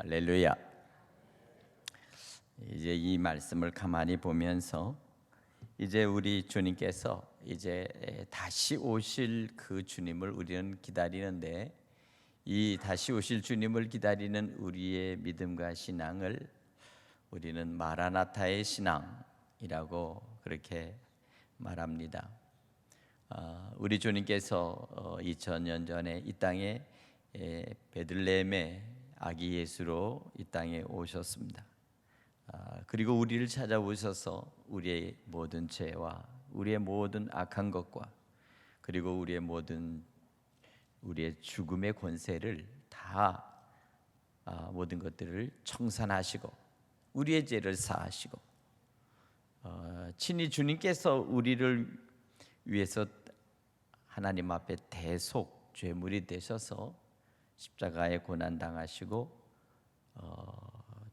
할렐루야. 이제 이 말씀을 가만히 보면서 이제 우리 주님께서 이제 다시 오실 그 주님을 우리는 기다리는데, 이 다시 오실 주님을 기다리는 우리의 믿음과 신앙을 우리는 마라나타의 신앙이라고 그렇게 말합니다. 우리 주님께서 2000년 전에 이 땅에 베들레헴의 아기 예수로 이 땅에 오셨습니다. 그리고 우리를 찾아오셔서 우리의 모든 죄와 우리의 모든 악한 것과 그리고 우리의 죽음의 권세를 다 모든 것들을 청산하시고 우리의 죄를 사하시고 친히 주님께서 우리를 위해서 하나님 앞에 대속 죄물이 되셔서 십자가에 고난 당하시고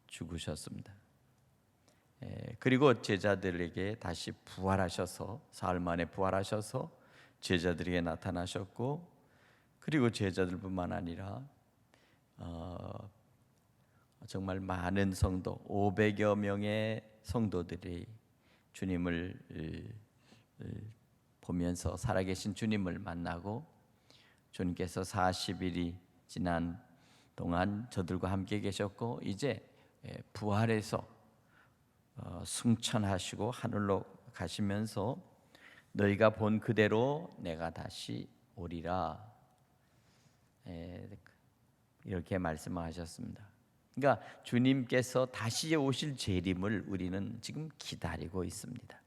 죽으셨습니다. 그리고 제자들에게 다시 부활하셔서 사흘 만에 부활하셔서 제자들에게 나타나셨고, 그리고 제자들뿐만 아니라 정말 많은 성도 500여 명의 성도들이 주님을 보면서 살아계신 주님을 만나고, 주님께서 40일이 지난 동안 저들과 함께 계셨고 이제 부활해서 승천하시고 하늘로 가시면서 너희가 본 그대로 내가 다시 오리라, 이렇게 말씀하셨습니다. 그러니까 주님께서 다시 오실 재림을 우리는 지금 기다리고 있습니다.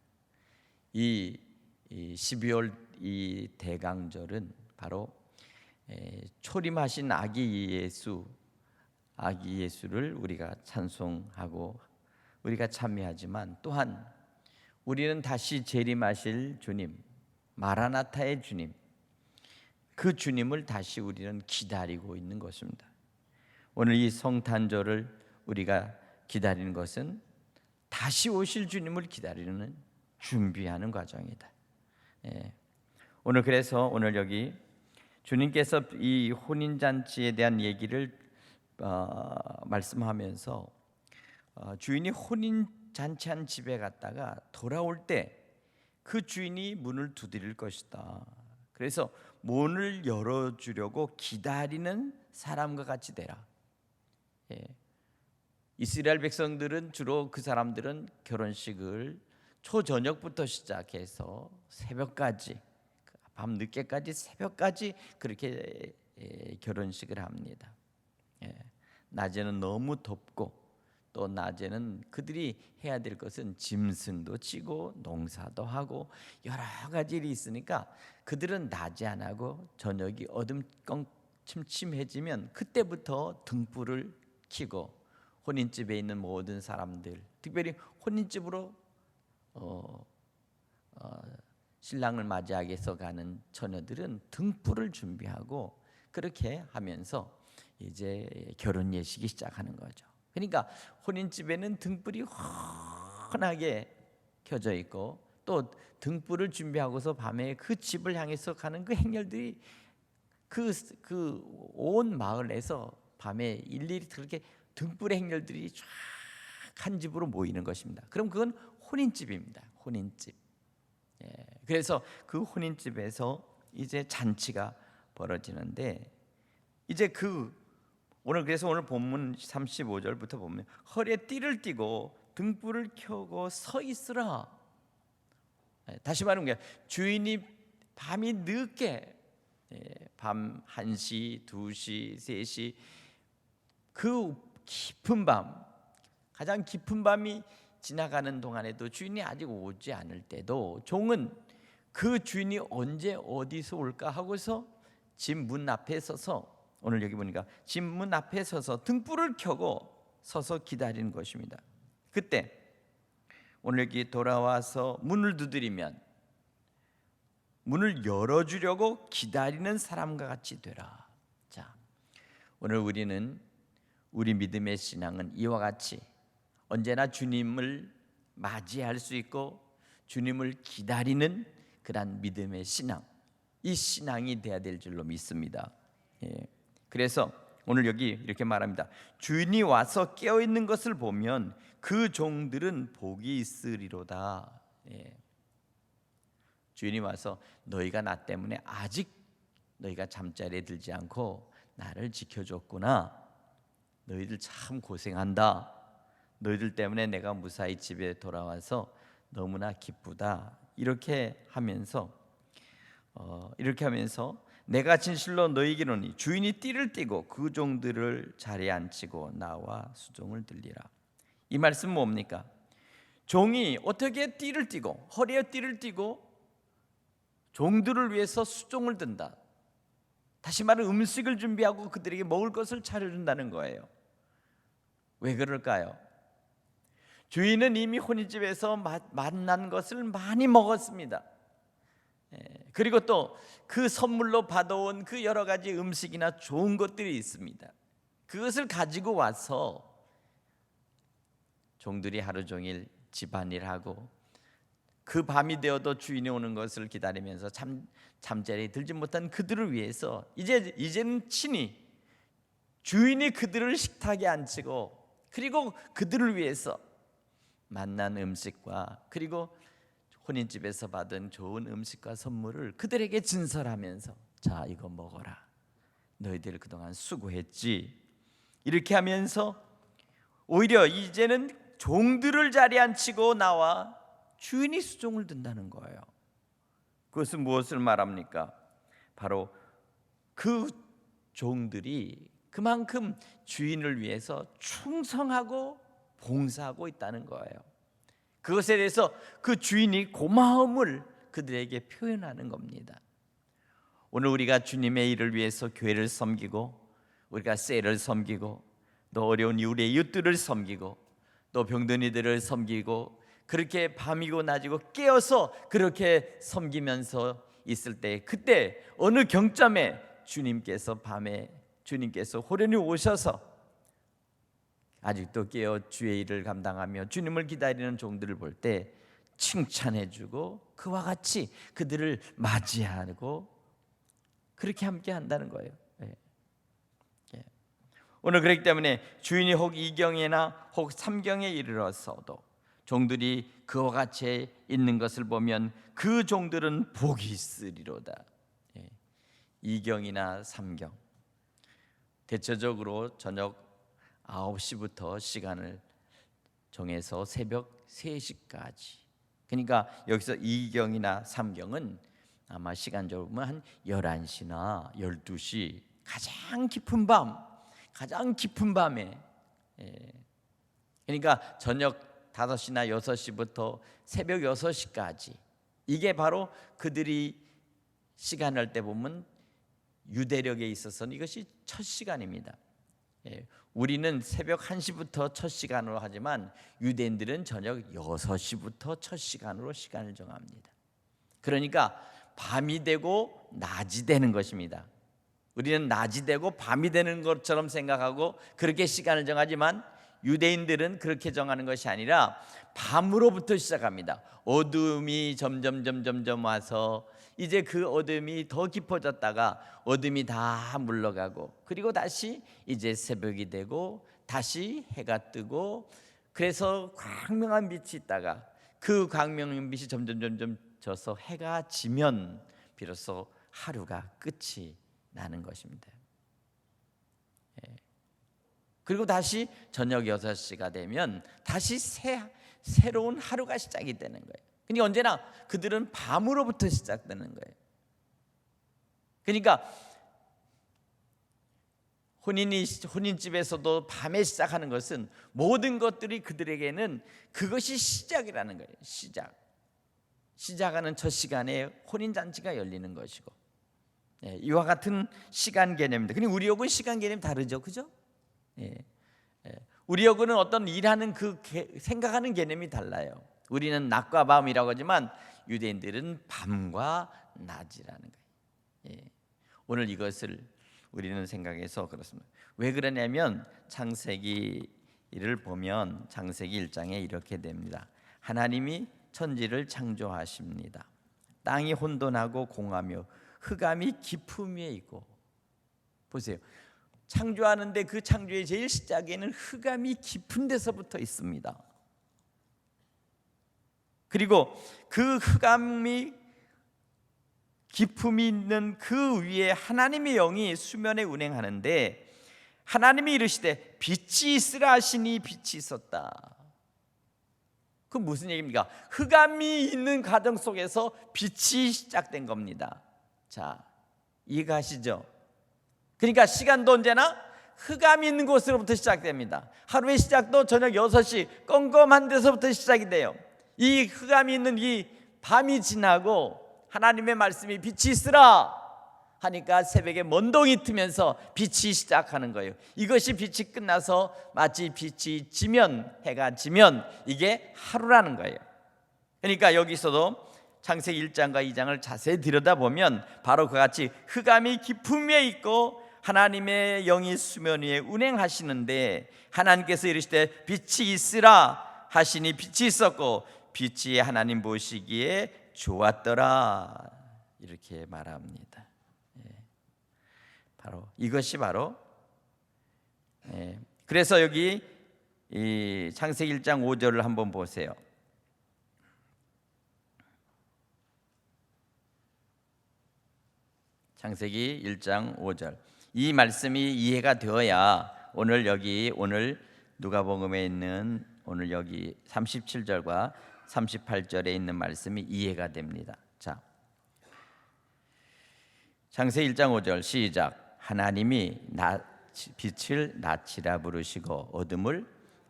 이 12월 이 대강절은 바로 초림하신 아기 예수를 우리가 찬송하고 우리가 참여하지만, 또한 우리는 다시 재림하실 주님, 마라나타의 주님, 그 주님을 다시 우리는 기다리고 있는 것입니다. 오늘 이 성탄절을 우리가 기다리는 것은 다시 오실 주님을 기다리는 준비하는 과정이다. 오늘 여기 주님께서 이 혼인잔치에 대한 얘기를 말씀하면서 주인이 혼인잔치한 집에 갔다가 돌아올 때 그 주인이 문을 두드릴 것이다. 그래서 문을 열어주려고 기다리는 사람과 같이 되라. 이스라엘 백성들은 주로 그 사람들은 결혼식을 초저녁부터 시작해서 새벽까지, 밤 늦게까지 새벽까지 그렇게 결혼식을 합니다. 낮에는 너무 덥고 또 낮에는 그들이 해야 될 것은 짐승도 치고 농사도 하고 여러 가지 일이 있으니까 그들은 낮에 안 하고 저녁이 어둠침침해지면 그때부터 등불을 켜고 혼인집에 있는 모든 사람들, 특별히 혼인집으로 신랑을 맞이하기 위해서 가는 처녀들은 등불을 준비하고 그렇게 하면서 이제 결혼 예식이 시작하는 거죠. 그러니까 혼인집에는 등불이 환하게 켜져 있고 또 등불을 준비하고서 밤에 그 집을 향해서 가는 그 행렬들이 그 온 마을에서 밤에 일일이 그렇게 등불의 행렬들이 쫙 한 집으로 모이는 것입니다. 그럼 그건 혼인집입니다. 혼인집. 그래서 그 혼인집에서 이제 잔치가 벌어지는데, 이제 오늘 본문 35절부터 보면 허리에 띠를 띠고 등불을 켜고 서 있으라. 다시 말하면 주인이 밤이 늦게 밤 1시, 2시, 3시 그 깊은 밤, 가장 깊은 밤이 지나가는 동안에도 주인이 아직 오지 않을 때도 종은 그 주인이 언제 어디서 올까 하고서 집 문 앞에 서서, 오늘 여기 보니까 집 문 앞에 서서 등불을 켜고 서서 기다리는 것입니다. 그때 오늘 여기 돌아와서 문을 두드리면 문을 열어주려고 기다리는 사람과 같이 되라. 자, 오늘 우리 믿음의 신앙은 이와 같이 언제나 주님을 맞이할 수 있고 주님을 기다리는 그런 믿음의 신앙, 이 신앙이 돼야 될 줄로 믿습니다. 그래서 오늘 여기 이렇게 말합니다. 주인이 와서 깨어 있는 것을 보면 그 종들은 복이 있으리로다. 예. 주인이 와서 너희가 나 때문에 아직 너희가 잠자리에 들지 않고 나를 지켜줬구나. 너희들 참 고생한다. 너희들 때문에 내가 무사히 집에 돌아와서 너무나 기쁘다. 이렇게 하면서 내가 진실로 너희에게로니 주인이 띠를 띠고 그 종들을 자리에 앉히고 나와 수종을 들리라. 이 말씀은 뭡니까? 종이 어떻게 띠를 띠고 허리에 띠를 띠고 종들을 위해서 수종을 든다. 다시 말해 음식을 준비하고 그들에게 먹을 것을 차려준다는 거예요. 왜 그럴까요? 주인은 이미 혼인집에서 만난 것을 많이 먹었습니다. 그리고 또 그 선물로 받아온 그 여러 가지 음식이나 좋은 것들이 있습니다. 그것을 가지고 와서 종들이 하루 종일 집안일하고 그 밤이 되어도 주인이 오는 것을 기다리면서 잠자리에 들지 못한 그들을 위해서 이제는 친히 주인이 그들을 식탁에 앉히고 그리고 그들을 위해서 만난 음식과 그리고 혼인집에서 받은 좋은 음식과 선물을 그들에게 진설하면서 자 이거 먹어라. 너희들 그동안 수고했지. 이렇게 하면서 오히려 이제는 종들을 자리에 앉히고 나와 주인이 수종을 든다는 거예요. 그것은 무엇을 말합니까? 바로 그 종들이 그만큼 주인을 위해서 충성하고 봉사하고 있다는 거예요. 그것에 대해서 그 주인이 고마움을 그들에게 표현하는 겁니다. 오늘 우리가 주님의 일을 위해서 교회를 섬기고 우리가 셀을 섬기고 또 어려운 우리의 이웃들을 섬기고 또 병든 이들을 섬기고 그렇게 밤이고 낮이고 깨어서 그렇게 섬기면서 있을 때 그때 어느 경점에 주님께서 호련히 오셔서 아직도 깨어 주의 일을 감당하며 주님을 기다리는 종들을 볼 때 칭찬해주고 그와 같이 그들을 맞이하고 그렇게 함께 한다는 거예요. 오늘 그렇기 때문에 주인이 혹 2경이나 혹 3경에 이르러서도 종들이 그와 같이 있는 것을 보면 그 종들은 복이 있으리로다. 2경이나 3경 대체적으로 저녁 9시부터 시간을 정해서 새벽 3시까지. 그러니까 여기서 2경이나 3경은 아마 시간적으로 보면 한 11시나 12시 가장 깊은 밤에 그러니까 저녁 5시나 6시부터 새벽 6시까지 이게 바로 그들이 시간을 때 보면 유대력에 있어서는 이것이 첫 시간입니다. 우리는 새벽 1시부터 첫 시간으로 하지만 유대인들은 저녁 6시부터 첫 시간으로 시간을 정합니다. 그러니까 밤이 되고 낮이 되는 것입니다. 우리는 낮이 되고 밤이 되는 것처럼 생각하고 그렇게 시간을 정하지만 유대인들은 그렇게 정하는 것이 아니라 밤으로부터 시작합니다. 어둠이 점점 와서 이제 그 어둠이 더 깊어졌다가 어둠이 다 물러가고 그리고 다시 이제 새벽이 되고 다시 해가 뜨고 그래서 광명한 빛이 있다가 그 광명한 빛이 점점 져서 해가 지면 비로소 하루가 끝이 나는 것입니다. 그리고 다시 저녁 6시가 되면 다시 새로운 하루가 시작이 되는 거예요. 그러니까 언제나 그들은 밤으로부터 시작되는 거예요. 그러니까 혼인집에서도 밤에 시작하는 것은 모든 것들이 그들에게는 그것이 시작이라는 거예요. 시작하는 첫 시간에 혼인잔치가 열리는 것이고 이와 같은 시간 개념입니다. 근데 우리 역은 시간 개념이 다르죠, 그죠? 우리 역은 어떤 일하는 생각하는 개념이 달라요. 우리는 낮과 밤이라고 하지만 유대인들은 밤과 낮이라는 거예요. 오늘 이것을 우리는 생각해서 그렇습니다. 왜 그러냐면 창세기를 보면 창세기 1장에 이렇게 됩니다. 하나님이 천지를 창조하십니다. 땅이 혼돈하고 공하며 흑암이 깊음 위에 있고 보세요. 창조하는데 그 창조의 제일 시작에는 흑암이 깊은 데서부터 있습니다. 그리고 그 흑암이 기품이 있는 그 위에 하나님의 영이 수면에 운행하는데 하나님이 이르시되 빛이 있으라 하시니 빛이 있었다. 그 무슨 얘기입니까? 흑암이 있는 과정 속에서 빛이 시작된 겁니다. 자, 이해가시죠? 그러니까 시간도 언제나 흑암이 있는 곳으로부터 시작됩니다. 하루의 시작도 저녁 6시 껌껌한 데서부터 시작이 돼요. 이 흑암이 있는 이 밤이 지나고 하나님의 말씀이 빛이 있으라 하니까 새벽에 먼동이 트면서 빛이 시작하는 거예요. 이것이 빛이 끝나서 마치 빛이 지면, 해가 지면 이게 하루라는 거예요. 그러니까 여기서도 창세기 1장과 2장을 자세히 들여다보면 바로 그같이 흑암이 깊음 위에 있고 하나님의 영이 수면 위에 운행하시는데 하나님께서 이르시되 빛이 있으라 하시니 빛이 있었고 빛이 하나님 보시기에 좋았더라 이렇게 말합니다. 바로 이것이 바로 그래서 여기 이 창세기 1장 5절을 한번 보세요. 창세기 1장 5절. 이 말씀이 이해가 되어야 오늘 누가복음에 있는 오늘 여기 37절과 38절에 있는 말씀이 이해가 됩니다. 자, 창세기 1장 5절 시작. 하나님이 빛을 낮이라 부르시고 어둠을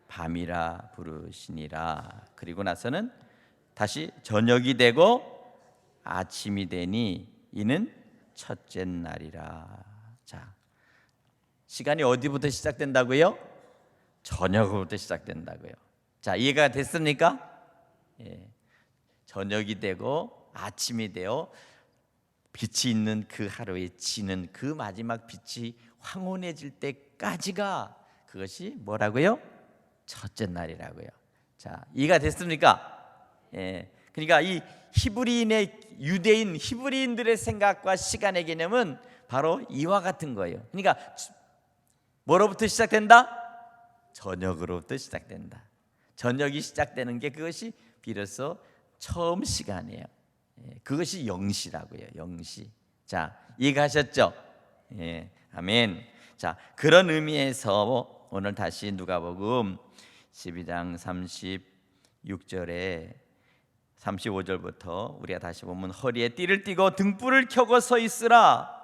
밤이라 부르시니라. 그리고 나서는 다시 저녁이 되고 아침이 되니 이는 첫째 날이라. 자, 시간이 어디부터 시작된다고요? 저녁부터 시작된다고요. 자, 이해가 됐습니까? 예. 저녁이 되고 아침이 되어 빛이 있는 그 하루에 지는 그 마지막 빛이 황혼해질 때까지가 그것이 뭐라고요? 첫째 날이라고요. 자, 이해가 됐습니까? 예. 그러니까 이 유대인 히브리인들의 생각과 시간의 개념은 바로 이와 같은 거예요. 그러니까 뭐로부터 시작된다? 저녁으로부터 시작된다. 저녁이 시작되는 게 그것이 비로소 처음 시간이에요. 그것이 0시라고요. 0시. 자, 이해가셨죠? 예, 아멘. 자, 그런 의미에서 오늘 다시 누가복음 12장 36절에 35절부터 우리가 다시 보면 허리에 띠를 띠고 등불을 켜고 서 있으라.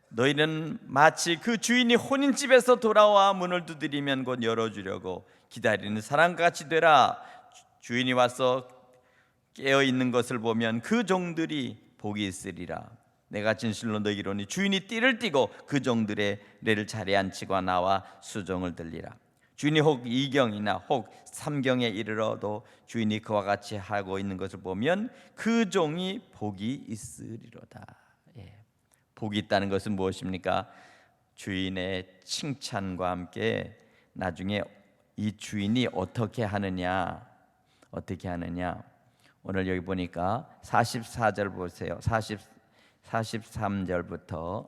너희는 마치 그 주인이 혼인집에서 돌아와 문을 두드리면 곧 열어주려고 기다리는 사람같이 되라. 주인이 와서 깨어 있는 것을 보면 그 종들이 복이 있으리라. 내가 진실로 너희로니 주인이 띠를 띠고 그 종들의 레를 자리에 앉히고 나와 수종을 들리라. 주인이 혹 2경이나 혹 3경에 이르러도 주인이 그와 같이 하고 있는 것을 보면 그 종이 복이 있으리로다. 복이 있다는 것은 무엇입니까? 주인의 칭찬과 함께 나중에 이 주인이 어떻게 하느냐 오늘 여기 보니까 44절 보세요. 43절부터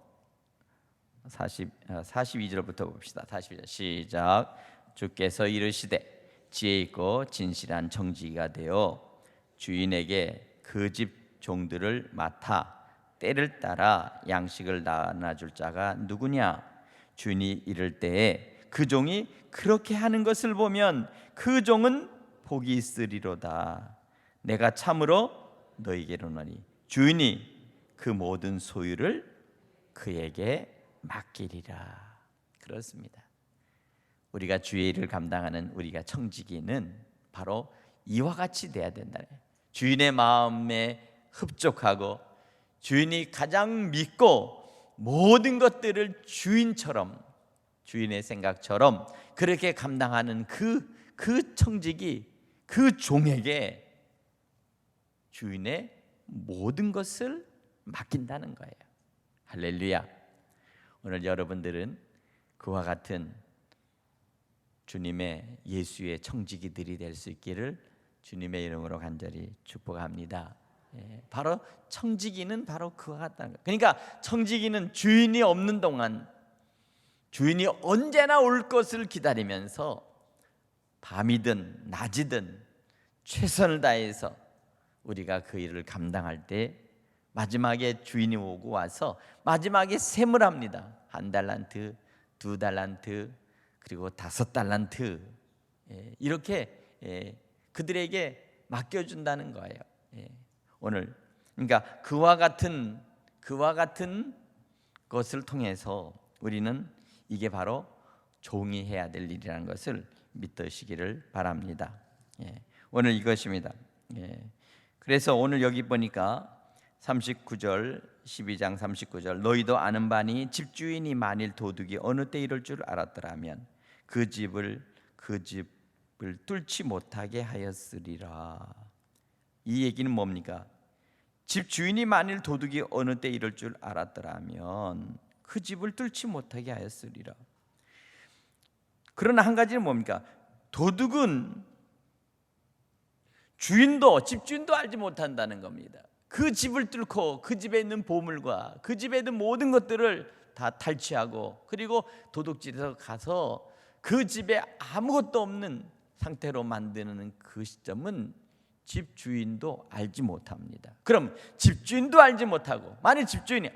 42절부터 봅시다. 42절 시작. 주께서 이르시되 지혜 있고 진실한 청지기가 되어 주인에게 그 집 종들을 맡아 때를 따라 양식을 나눠줄 자가 누구냐? 주인이 이를 때에 그 종이 그렇게 하는 것을 보면 그 종은 복이 있으리로다. 내가 참으로 너희에게로 노니 주인이 그 모든 소유를 그에게 맡기리라. 그렇습니다. 우리가 주의 일을 감당하는 우리가 청지기는 바로 이와 같이 돼야 된다. 주인의 마음에 흡족하고 주인이 가장 믿고 모든 것들을 주인처럼 주인의 생각처럼 그렇게 감당하는 그 청지기 그 종에게 주인의 모든 것을 맡긴다는 거예요. 할렐루야. 오늘 여러분들은 그와 같은 주님의 예수의 청지기들이 될 수 있기를 주님의 이름으로 간절히 축복합니다. 바로 청지기는 바로 그와 같다는 거예요. 그러니까 청지기는 주인이 없는 동안 주인이 언제나 올 것을 기다리면서 밤이든 낮이든 최선을 다해서 우리가 그 일을 감당할 때 마지막에 주인이 오고 와서 마지막에 셈을 합니다. 1달란트, 2달란트, 그리고 5달란트, 이렇게 그들에게 맡겨준다는 거예요. 오늘 그러니까 그와 같은 것을 통해서 우리는 이게 바로 종이 해야 될 일이라는 것을 믿으시기를 바랍니다. 오늘 이것입니다. 그래서 오늘 여기 보니까 39절, 12장 39절, 너희도 아는 바니 집주인이 만일 도둑이 어느 때 이럴 줄 알았더라면 그 집을 뚫지 못하게 하였으리라. 이 얘기는 뭡니까? 집주인이 만일 도둑이 어느 때 이럴 줄 알았더라면 그 집을 뚫지 못하게 하였으리라. 그러나 한 가지는 뭡니까? 도둑은 집주인도 알지 못한다는 겁니다. 그 집을 뚫고 그 집에 있는 보물과 그 집에 있는 모든 것들을 다 탈취하고 그리고 도둑질에서 가서 그 집에 아무것도 없는 상태로 만드는 그 시점은 집주인도 알지 못합니다. 그럼 집주인도 알지 못하고 만일 집주인이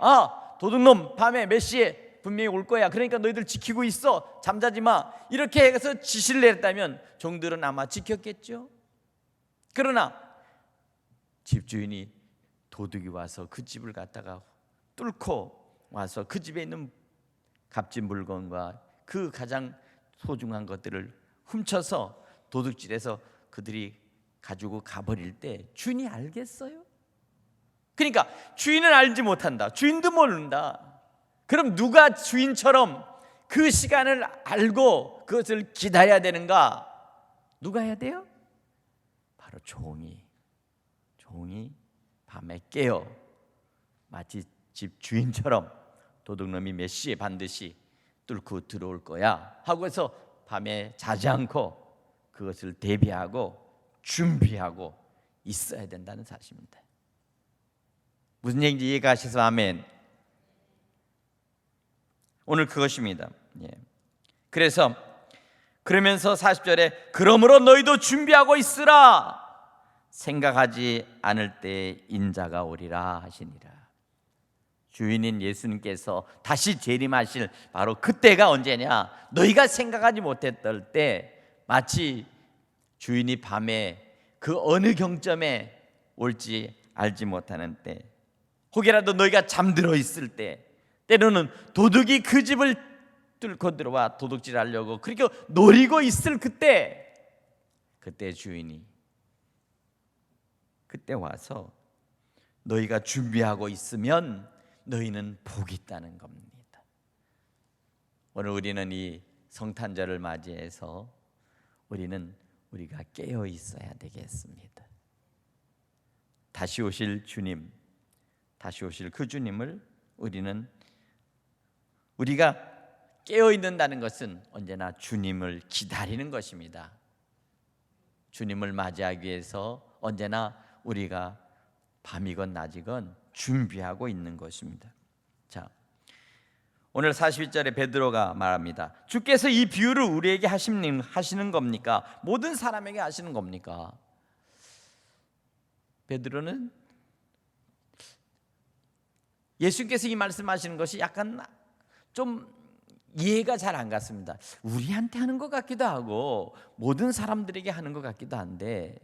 도둑놈 밤에 몇 시에 분명히 올 거야, 그러니까 너희들 지키고 있어, 잠자지 마, 이렇게 해서 지시를 내렸다면 종들은 아마 지켰겠죠. 그러나 집주인이 도둑이 와서 그 집을 갖다가 뚫고 와서 그 집에 있는 값진 물건과 그 가장 소중한 것들을 훔쳐서 도둑질해서 그들이 가지고 가버릴 때 주인이 알겠어요? 그러니까 주인은 알지 못한다, 주인도 모른다. 그럼 누가 주인처럼 그 시간을 알고 그것을 기다려야 되는가? 누가 해야 돼요? 바로 종이 밤에 깨어 마치 집 주인처럼 도둑놈이 몇 시에 반드시 뚫고 들어올 거야 하고서 밤에 자지 않고 그것을 대비하고 준비하고 있어야 된다는 사실입니다. 무슨 얘기인지 이해가 하셔서 아멘. 오늘 그것입니다. 그러면서 40절에 그러므로 너희도 준비하고 있으라. 생각하지 않을 때 인자가 오리라 하시니라. 주인인 예수님께서 다시 재림하실 바로 그때가 언제냐? 너희가 생각하지 못했던 때, 마치 주인이 밤에 그 어느 경점에 올지 알지 못하는 때, 혹여라도 너희가 잠들어 있을 때, 때로는 도둑이 그 집을 뚫고 들어와 도둑질하려고 그렇게 노리고 있을 그때 주인이 그때 와서 너희가 준비하고 있으면 너희는 복이 있다는 겁니다. 오늘 우리는 이 성탄절을 맞이해서 우리가 깨어 있어야 되겠습니다. 다시 오실 주님, 다시 오실 그 주님을 우리가 깨어 있는다는 것은 언제나 주님을 기다리는 것입니다. 주님을 맞이하기 위해서 언제나 우리가 밤이건 낮이건 준비하고 있는 것입니다. 자, 오늘 42절에 베드로가 말합니다. 주께서 이 비유를 우리에게 하시는 겁니까? 모든 사람에게 하시는 겁니까? 베드로는 예수께서 이 말씀하시는 것이 약간 좀 이해가 잘 안 갔습니다. 우리한테 하는 것 같기도 하고 모든 사람들에게 하는 것 같기도 한데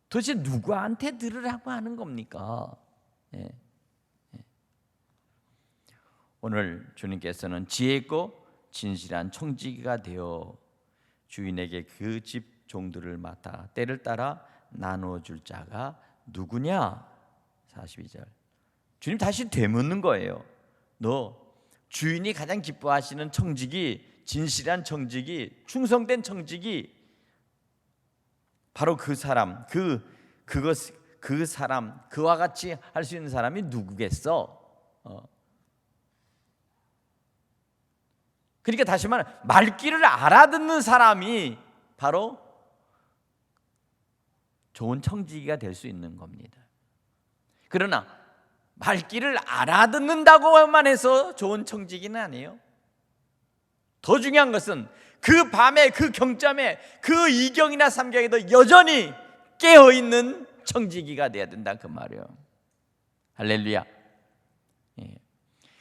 도대체 누구한테 들으라고 하는 겁니까? 오늘 주님께서는 지혜 있고 진실한 청지기가 되어 주인에게 그 집 종들을 맡아 때를 따라 나눠줄 자가 누구냐? 42절 주님 다시 되묻는 거예요. 너 주인이 가장 기뻐하시는 청지기, 진실한 청지기, 충성된 청지기, 바로 그 사람, 그 사람, 그와 같이 할 수 있는 사람이 누구겠어? 그러니까 다시 말해 말귀를 알아듣는 사람이 바로 좋은 청지기가 될 수 있는 겁니다. 그러나 말귀를 알아듣는다고만 해서 좋은 청지기는 아니에요. 더 중요한 것은 그 밤에, 그 경점에, 그 2경이나 3경에도 여전히 깨어있는 청지기가 돼야 된다, 그 말이에요. 할렐루야.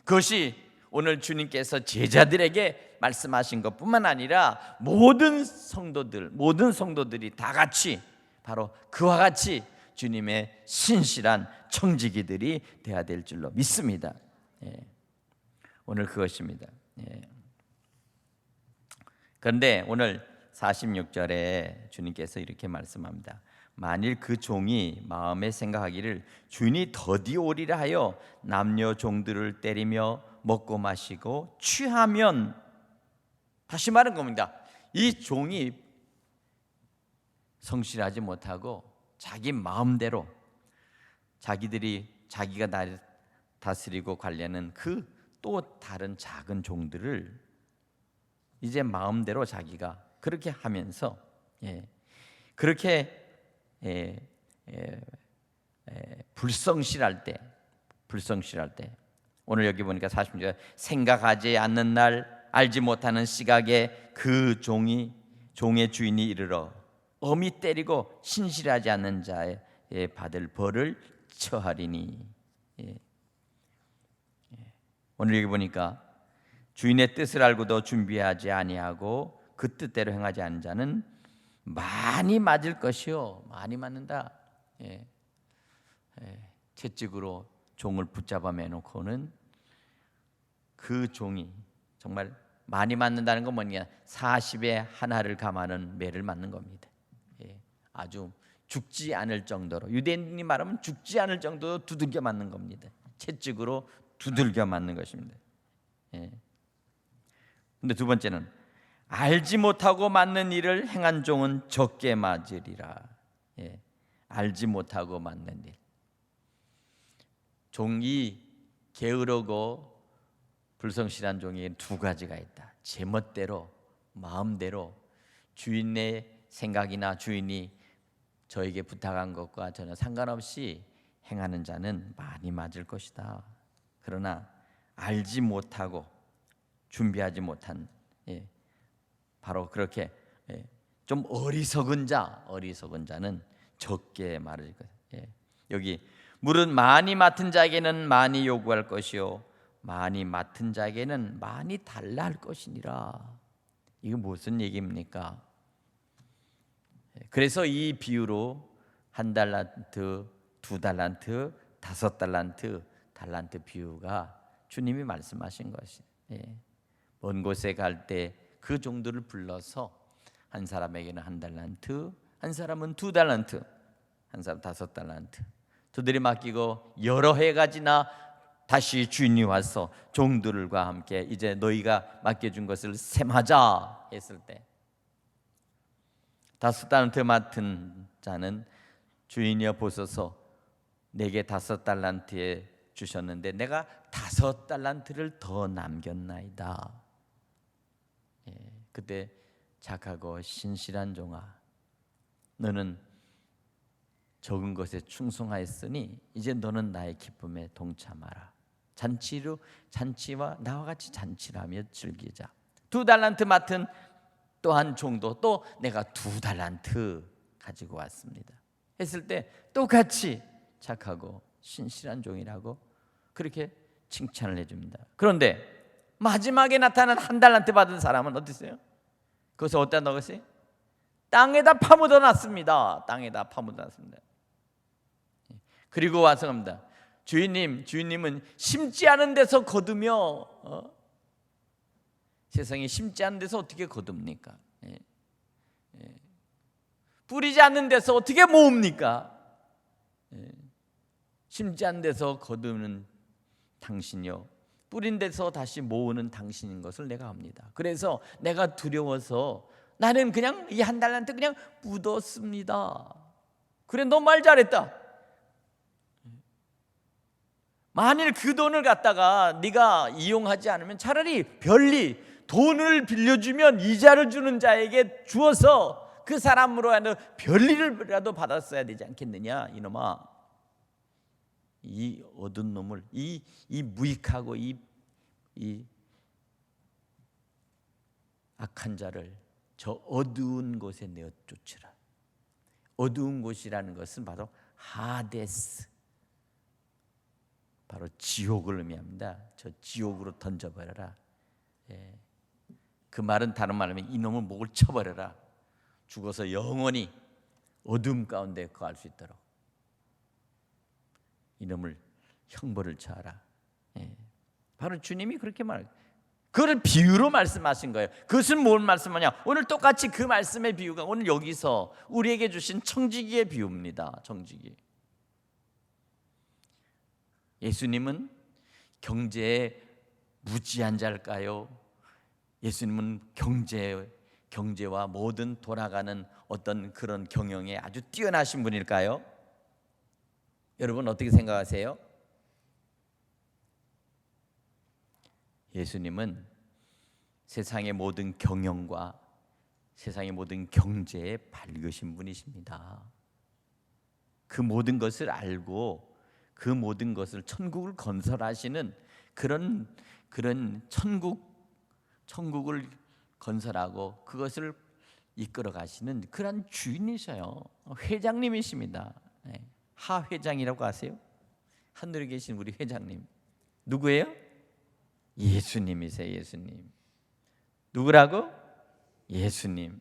그것이 오늘 주님께서 제자들에게 말씀하신 것뿐만 아니라 모든 성도들이 다 같이 바로 그와 같이 주님의 신실한 청지기들이 되어야 될 줄로 믿습니다. 오늘 그것입니다. 그런데 오늘 46절에 주님께서 이렇게 말씀합니다. 만일 그 종이 마음에 생각하기를 주인이 더디 오리라 하여 남녀 종들을 때리며 먹고 마시고 취하면, 다시 말한 겁니다. 이 종이 성실하지 못하고 자기 마음대로 자기가 다스리고 관리하는 그 또 다른 작은 종들을 이제 마음대로 자기가 그렇게 하면서 그렇게 불성실할 때 오늘 여기 보니까 40절 생각하지 않는 날 알지 못하는 시각에 그 종의 주인이 이르러 엄히 때리고 신실하지 않는 자에 받을 벌을 처하리니. 오늘 여기 보니까 주인의 뜻을 알고도 준비하지 아니하고 그 뜻대로 행하지 않는 자는 많이 맞을 것이요, 많이 맞는다. 채찍으로 종을 붙잡아 매놓고는 그 종이 정말 많이 맞는다는 건 뭐냐, 40에 하나를 감하는 매를 맞는 겁니다. 아주 죽지 않을 정도로, 유대인이 말하면 죽지 않을 정도로 두들겨 맞는 겁니다. 채찍으로 두들겨 맞는 것입니다. 근데 두 번째는 알지 못하고 맞는 일을 행한 종은 적게 맞으리라. 알지 못하고 맞는 일. 종이 게으르고 불성실한 종이 두 가지가 있다. 제멋대로, 마음대로 주인의 생각이나 주인이 저에게 부탁한 것과 전혀 상관없이 행하는 자는 많이 맞을 것이다. 그러나 알지 못하고 준비하지 못한, 바로 그렇게 좀 어리석은 자는 적게 말을 것이다. 여기 물은 많이 맡은 자에게는 많이 요구할 것이요 많이 맡은 자에게는 많이 달라 할 것이니라. 이게 무슨 얘기입니까? 그래서 이 비유로 1달란트, 2달란트, 5달란트 비유가 주님이 말씀하신 것이, 먼 곳에 갈 때 그 종들을 불러서 한 사람에게는 1달란트, 한 사람은 2달란트, 한 사람 5달란트 저들이 맡기고 여러 해가 지나 다시 주인이 와서 종들과 함께 이제 너희가 맡겨준 것을 셈하자 했을 때 5달란트 맡은 자는 주인이여 보소서 내게 5달란트에 주셨는데 내가 5달란트를 더 남겼나이다. 그때 착하고 신실한 종아, 너는 적은 것에 충성하였으니 이제 너는 나의 기쁨에 동참하라. 잔치와 나와 같이 잔치를 하며 즐기자. 2달란트 맡은 또 한 종도 또 내가 2달란트 가지고 왔습니다 했을 때 똑같이 착하고 신실한 종이라고 그렇게 칭찬을 해줍니다. 그런데 마지막에 나타난 1달란트 받은 사람은 어땠어요? 그것을 어디다 넣었어요? 땅에다 파묻어 놨습니다. 그리고 와서 합니다. 주인님은 심지 않은 데서 거두며, 세상에 심지 않은 데서 어떻게 거둡니까? 뿌리지 않는 데서 어떻게 모읍니까? 심지 않은 데서 거두는 당신이요 뿌린 데서 다시 모으는 당신인 것을 내가 압니다. 그래서 내가 두려워서 나는 그냥 이 1달란트 그냥 묻었습니다. 그래, 너 말 잘했다. 만일 그 돈을 갖다가 네가 이용하지 않으면 차라리 별리 돈을 빌려주면 이자를 주는 자에게 주어서 그 사람으로 하는 별리를라도 받았어야 되지 않겠느냐. 이놈아, 이 어두운 놈을, 이 무익하고 이 악한 자를 저 어두운 곳에 내어 쫓으라. 어두운 곳이라는 것은 바로 하데스, 바로 지옥을 의미합니다. 저 지옥으로 던져버려라. 그 말은 다른 말로 하면 이놈을 목을 쳐버려라. 죽어서 영원히 어둠 가운데 거할 수 있도록 이놈을 형벌을 처하라. 바로 주님이 그렇게 말해요. 그걸 비유로 말씀하신 거예요. 그것은 뭘 말씀하냐? 오늘 똑같이 그 말씀의 비유가 오늘 여기서 우리에게 주신 청지기의 비유입니다. 청지기. 예수님은 경제에 무지한 자일까요? 예수님은 경제와 모든 돌아가는 어떤 그런 경영에 아주 뛰어나신 분일까요? 여러분 어떻게 생각하세요? 예수님은 세상의 모든 경영과 세상의 모든 경제에 밝으신 분이십니다. 그 모든 것을 알고 그 모든 것을 천국을 건설하시는 그런 천국을 건설하고 그것을 이끌어 가시는 그런 주인이셔요. 회장님이십니다. 하 회장이라고 아세요? 하늘에 계신 우리 회장님 누구예요? 예수님이세요. 예수님. 누구라고? 예수님.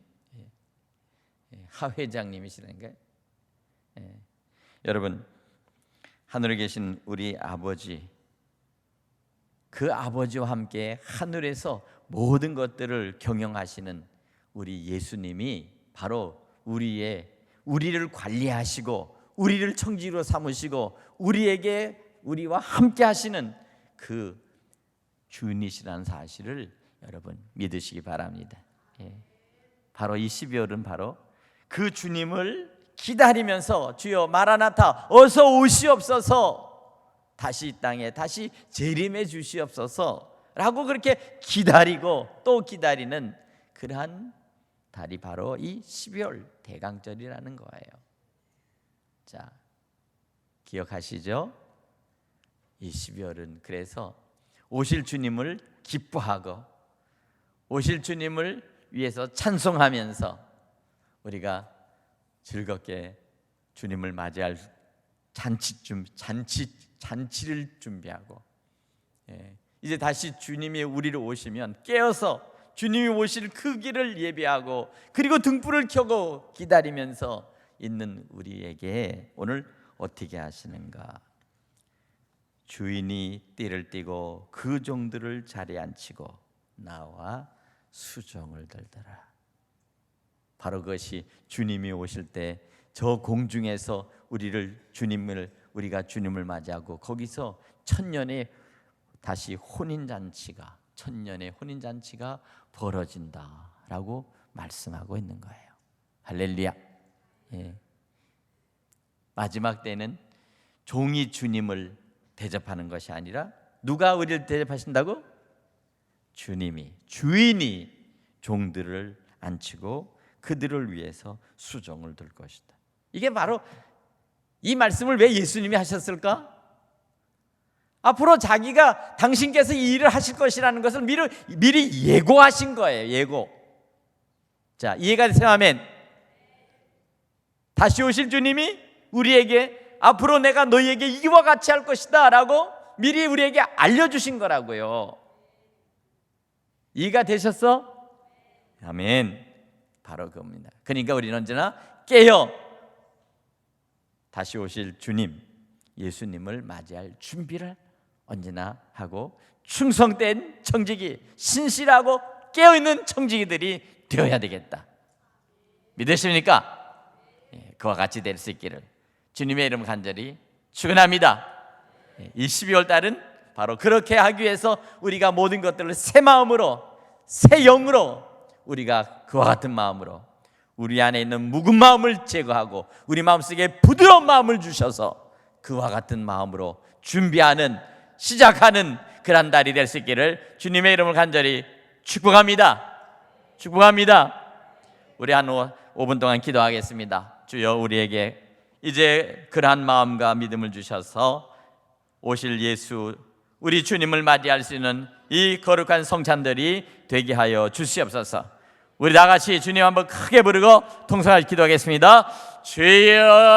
하 회장님이시라는 거예요. 여러분, 하늘에 계신 우리 아버지, 그 아버지와 함께 하늘에서 모든 것들을 경영하시는 우리 예수님이 바로 우리를 관리하시고 우리를 청지기로 삼으시고 우리와 함께 하시는 그 주인이시라는 사실을 여러분 믿으시기 바랍니다. 바로 이 12월은 바로 그 주님을 기다리면서 주여 마라나타 어서 오시옵소서, 다시 이 땅에 다시 재림해 주시옵소서 라고 그렇게 기다리고 또 기다리는 그러한 달이 바로 이 12월 대강절이라는 거예요. 자, 기억하시죠? 이 12월은 그래서 오실 주님을 기뻐하고 오실 주님을 위해서 찬송하면서 우리가 즐겁게 주님을 맞이할 잔치를 준비하고, 이제 다시 주님이 우리를 오시면 깨어서 주님이 오실 그 길을 예배하고 그리고 등불을 켜고 기다리면서 있는 우리에게 오늘 어떻게 하시는가? 주인이 띠를 띠고 그 종들을 자리에 앉히고 나와 수종을 들더라. 바로 그것이 주님이 오실 때 저 공중에서 우리가 주님을 맞이하고 거기서 천년의 혼인잔치가 벌어진다라고 말씀하고 있는 거예요. 할렐루야. 마지막 때는 종이 주님을 대접하는 것이 아니라 누가 우리를 대접하신다고? 주인이 종들을 앉히고 그들을 위해서 수종을 둘 것이다. 이게 바로 이 말씀을 왜 예수님이 하셨을까? 앞으로 자기가 당신께서 이 일을 하실 것이라는 것을 미리 예고하신 거예요. 예고. 자, 이해가 되세요? 아멘. 다시 오실 주님이 우리에게 앞으로 내가 너희에게 이와 같이 할 것이다 라고 미리 우리에게 알려주신 거라고요. 이해가 되셨어? 아멘. 바로 그겁니다. 그러니까 우리는 언제나 깨어 다시 오실 주님 예수님을 맞이할 준비를 언제나 하고 충성된 청지기, 신실하고 깨어있는 청지기들이 되어야 되겠다. 믿으십니까? 그와 같이 될 수 있기를 주님의 이름 간절히 축원합니다. 이 12월 달은 바로 그렇게 하기 위해서 우리가 모든 것들을 새 마음으로, 새 영으로, 우리가 그와 같은 마음으로 우리 안에 있는 묵은 마음을 제거하고 우리 마음속에 부드러운 마음을 주셔서 그와 같은 마음으로 시작하는 그런 달이 될 수 있기를 주님의 이름을 간절히 축복합니다. 우리 한 5분 동안 기도하겠습니다. 주여, 우리에게 이제 그러한 마음과 믿음을 주셔서 오실 예수 우리 주님을 맞이할 수 있는 이 거룩한 성찬들이 되게 하여 주시옵소서. 우리 다 같이 주님 한번 크게 부르고 통성할 기도하겠습니다. 주여